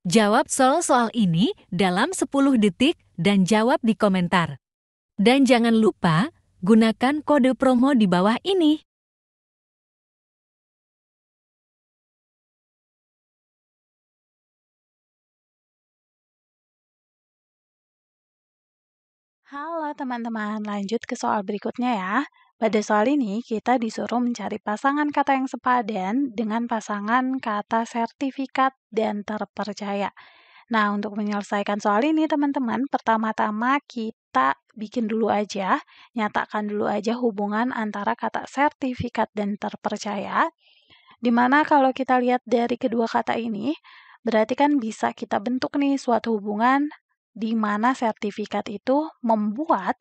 Jawab soal-soal ini dalam 10 detik dan jawab di komentar. Dan jangan lupa, gunakan kode promo di bawah ini. Halo teman-teman, lanjut ke soal berikutnya ya. Pada soal ini kita disuruh mencari pasangan kata yang sepadan dengan pasangan kata sertifikat dan terpercaya. Nah, untuk menyelesaikan soal ini teman-teman, pertama-tama kita bikin dulu aja, nyatakan dulu aja hubungan antara kata sertifikat dan terpercaya. Dimana kalau kita lihat dari kedua kata ini, berarti kan bisa kita bentuk nih suatu hubungan di mana sertifikat itu membuat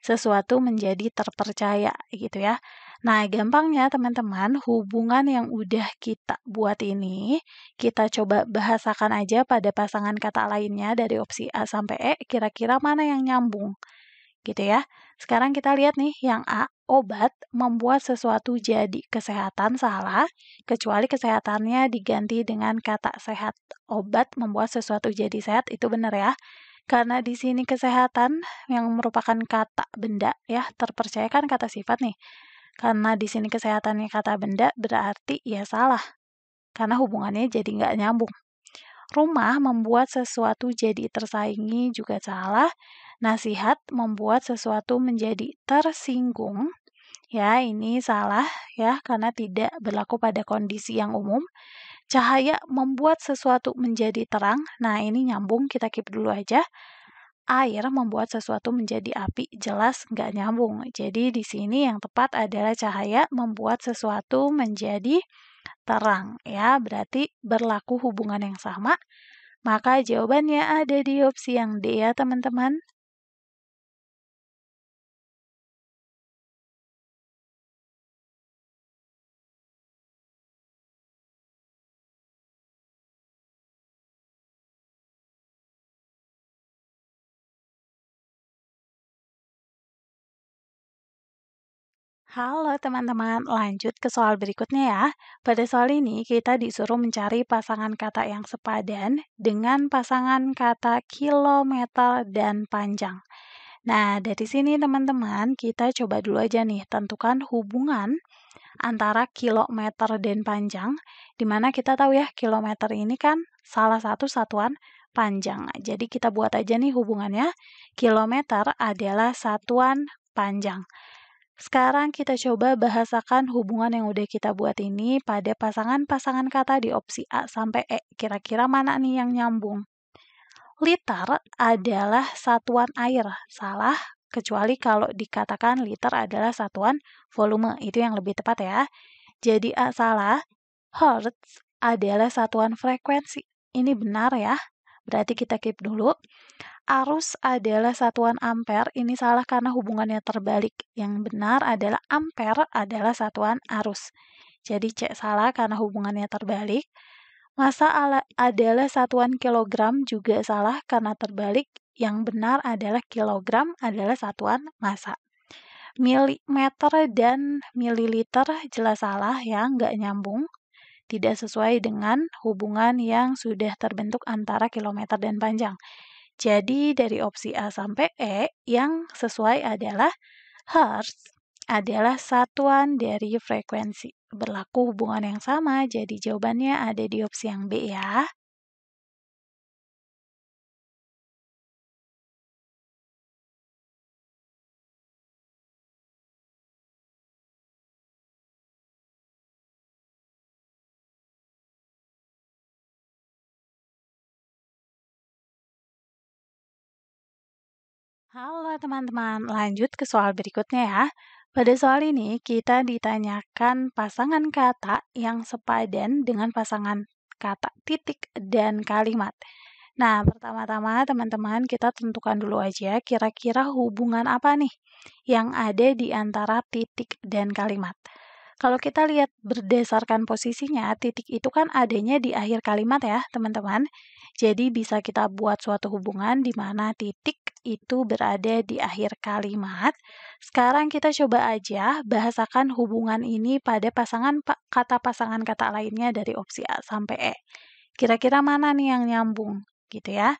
sesuatu menjadi terpercaya gitu ya. Nah, gampangnya teman-teman, hubungan yang udah kita buat ini, kita coba bahasakan aja pada pasangan kata lainnya dari opsi A sampai E, kira-kira mana yang nyambung gitu ya. Sekarang kita lihat nih, yang A, obat membuat sesuatu jadi kesehatan salah, kecuali kesehatannya diganti dengan kata sehat. Obat membuat sesuatu jadi sehat, itu benar ya. Karena di sini kesehatan yang merupakan kata benda ya, terpercaya kan kata sifat nih. Karena di sini kesehatannya kata benda, berarti ya salah. Karena hubungannya jadi nggak nyambung. Rumah membuat sesuatu jadi tersaingi juga salah. Nasihat membuat sesuatu menjadi tersinggung. Ya, ini salah ya, karena tidak berlaku pada kondisi yang umum. Cahaya membuat sesuatu menjadi terang. Nah, ini nyambung, kita keep dulu aja. Air membuat sesuatu menjadi api, jelas nggak nyambung. Jadi di sini yang tepat adalah cahaya membuat sesuatu menjadi terang. Ya, berarti berlaku hubungan yang sama. Maka jawabannya ada di opsi yang D ya teman-teman. Halo teman-teman, lanjut ke soal berikutnya ya. Pada soal ini kita disuruh mencari pasangan kata yang sepadan dengan pasangan kata kilometer dan panjang. Nah, dari sini teman-teman, kita coba dulu aja nih tentukan hubungan antara kilometer dan panjang, di mana kita tahu ya kilometer ini kan salah satu satuan panjang. Jadi kita buat aja nih hubungannya, kilometer adalah satuan panjang. Sekarang kita coba bahasakan hubungan yang udah kita buat ini pada pasangan-pasangan kata di opsi A sampai E. Kira-kira mana nih yang nyambung? Liter adalah satuan air. Salah, kecuali kalau dikatakan liter adalah satuan volume. Itu yang lebih tepat ya. Jadi A salah. Hertz adalah satuan frekuensi. Ini benar ya. Berarti kita keep dulu. Arus adalah satuan ampere, ini salah karena hubungannya terbalik. Yang benar adalah ampere adalah satuan arus. Jadi C salah karena hubungannya terbalik. Massa adalah satuan kilogram juga salah karena terbalik. Yang benar adalah kilogram adalah satuan massa. Milimeter dan mililiter jelas salah ya, nggak nyambung. Tidak sesuai dengan hubungan yang sudah terbentuk antara kilometer dan panjang. Jadi dari opsi A sampai E yang sesuai adalah Hertz adalah satuan dari frekuensi. Berlaku hubungan yang sama, jadi jawabannya ada di opsi yang B ya. Halo teman-teman, lanjut ke soal berikutnya ya. Pada soal ini kita ditanyakan pasangan kata yang sepadan dengan pasangan kata titik dan kalimat. Nah, pertama-tama teman-teman kita tentukan dulu aja kira-kira hubungan apa nih yang ada di antara titik dan kalimat. Kalau kita lihat berdasarkan posisinya, titik itu kan adanya di akhir kalimat ya, teman-teman. Jadi bisa kita buat suatu hubungan di mana titik itu berada di akhir kalimat. Sekarang kita coba aja bahasakan hubungan ini pada kata pasangan kata lainnya dari opsi A sampai E. Kira-kira mana nih yang nyambung? Gitu ya.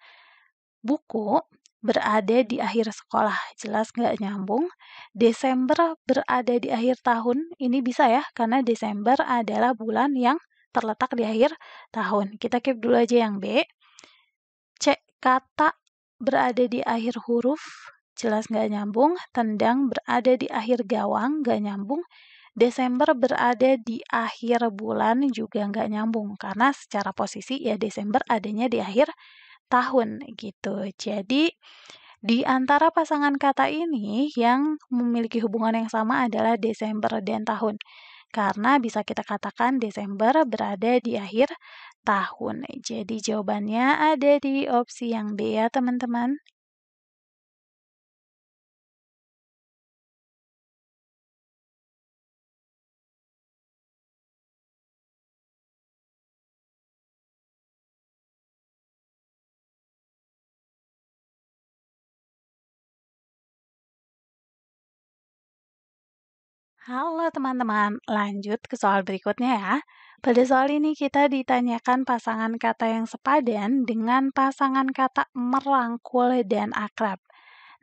Buku berada di akhir sekolah, jelas nggak nyambung. Desember berada di akhir tahun, ini bisa ya, karena Desember adalah bulan yang terletak di akhir tahun. Kita keep dulu aja yang B. C. Kata berada di akhir huruf, jelas nggak nyambung. Tendang berada di akhir gawang, nggak nyambung. Desember berada di akhir bulan juga nggak nyambung, karena secara posisi ya Desember adanya di akhir tahun gitu. Jadi di antara pasangan kata ini yang memiliki hubungan yang sama adalah Desember dan tahun. Karena bisa kita katakan Desember berada di akhir tahun. Jadi jawabannya ada di opsi yang B ya teman-teman. Halo teman-teman, lanjut ke soal berikutnya ya. Pada soal ini kita ditanyakan pasangan kata yang sepadan dengan pasangan kata merangkul dan akrab.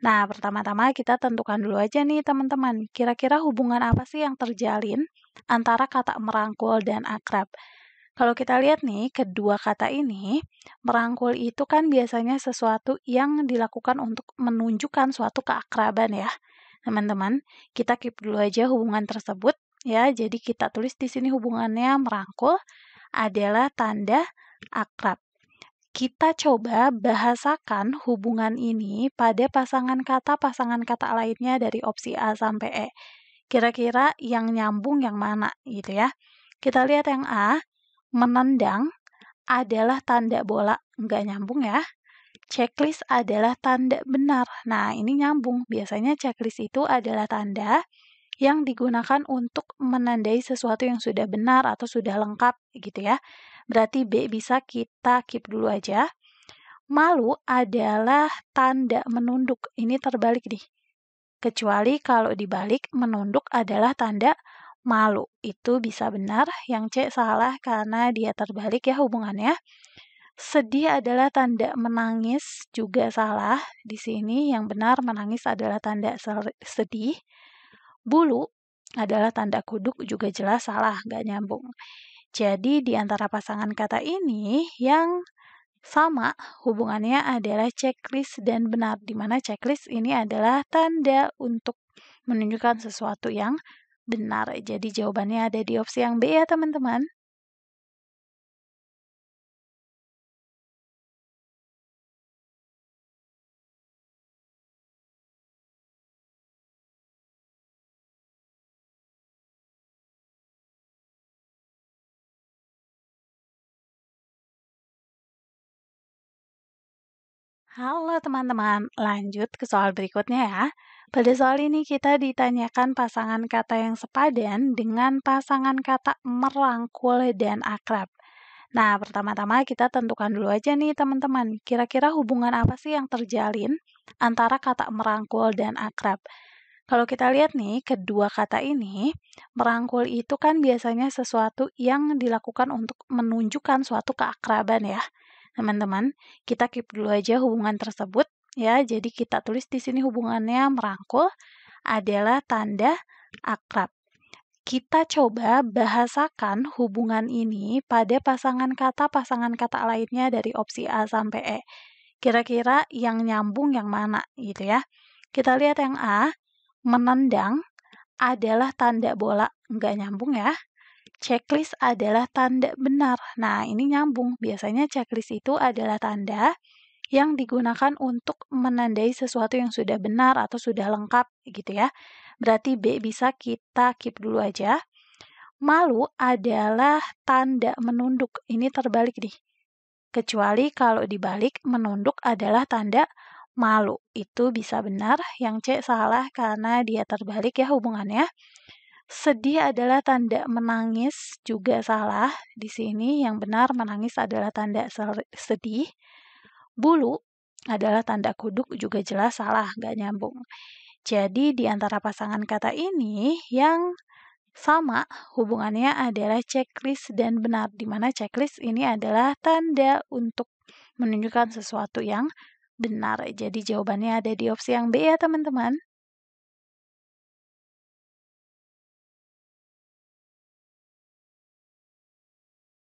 Nah, pertama-tama kita tentukan dulu aja nih teman-teman, kira-kira hubungan apa sih yang terjalin antara kata merangkul dan akrab? Kalau kita lihat nih, kedua kata ini, merangkul itu kan biasanya sesuatu yang dilakukan untuk menunjukkan suatu keakraban ya. Teman-teman, kita keep dulu aja hubungan tersebut ya. Jadi kita tulis di sini hubungannya merangkul adalah tanda akrab. Kita coba bahasakan hubungan ini pada pasangan kata lainnya dari opsi A sampai E. Kira-kira yang nyambung yang mana gitu ya. Kita lihat yang A, menendang adalah tanda bola, nggak nyambung ya. Checklist adalah tanda benar. Nah, ini nyambung. Biasanya checklist itu adalah tanda yang digunakan untuk menandai sesuatu yang sudah benar atau sudah lengkap gitu ya. Berarti B bisa kita keep dulu aja. Malu adalah tanda menunduk. Ini terbalik nih. Kecuali kalau dibalik, menunduk adalah tanda malu. Itu bisa benar. Yang C salah karena dia terbalik ya hubungannya. Sedih adalah tanda menangis, juga salah. Di sini yang benar menangis adalah tanda sedih. Bulu adalah tanda kuduk, juga jelas salah, nggak nyambung. Jadi di antara pasangan kata ini yang sama hubungannya adalah checklist dan benar, di mana checklist ini adalah tanda untuk menunjukkan sesuatu yang benar. Jadi jawabannya ada di opsi yang B ya teman-teman. Halo teman-teman, lanjut ke soal berikutnya ya. Pada soal ini kita ditanyakan pasangan kata yang sepadan dengan pasangan kata merangkul dan akrab. Nah, pertama-tama kita tentukan dulu aja nih teman-teman, kira-kira hubungan apa sih yang terjalin antara kata merangkul dan akrab? Kalau kita lihat nih, kedua kata ini, merangkul itu kan biasanya sesuatu yang dilakukan untuk menunjukkan suatu keakraban ya. Teman-teman, kita keep dulu aja hubungan tersebut ya. Jadi kita tulis di sini hubungannya merangkul adalah tanda akrab. Kita coba bahasakan hubungan ini pada pasangan kata lainnya dari opsi A sampai E. Kira-kira yang nyambung yang mana gitu ya. Kita lihat yang A, menendang adalah tanda bola, nggak nyambung ya. Checklist adalah tanda benar. Nah, ini nyambung. Biasanya checklist itu adalah tanda yang digunakan untuk menandai sesuatu yang sudah benar atau sudah lengkap gitu ya. Berarti B bisa kita keep dulu aja. Malu adalah tanda menunduk. Ini terbalik nih. Kecuali kalau dibalik, menunduk adalah tanda malu. Itu bisa benar. Yang C salah karena dia terbalik ya hubungannya. Sedih adalah tanda menangis, juga salah. Di sini yang benar menangis adalah tanda sedih. Bulu adalah tanda kuduk, juga jelas salah, nggak nyambung. Jadi di antara pasangan kata ini yang Sama, hubungannya adalah checklist dan benar, di mana checklist ini adalah tanda untuk menunjukkan sesuatu yang benar. Jadi jawabannya ada di opsi yang B ya teman-teman.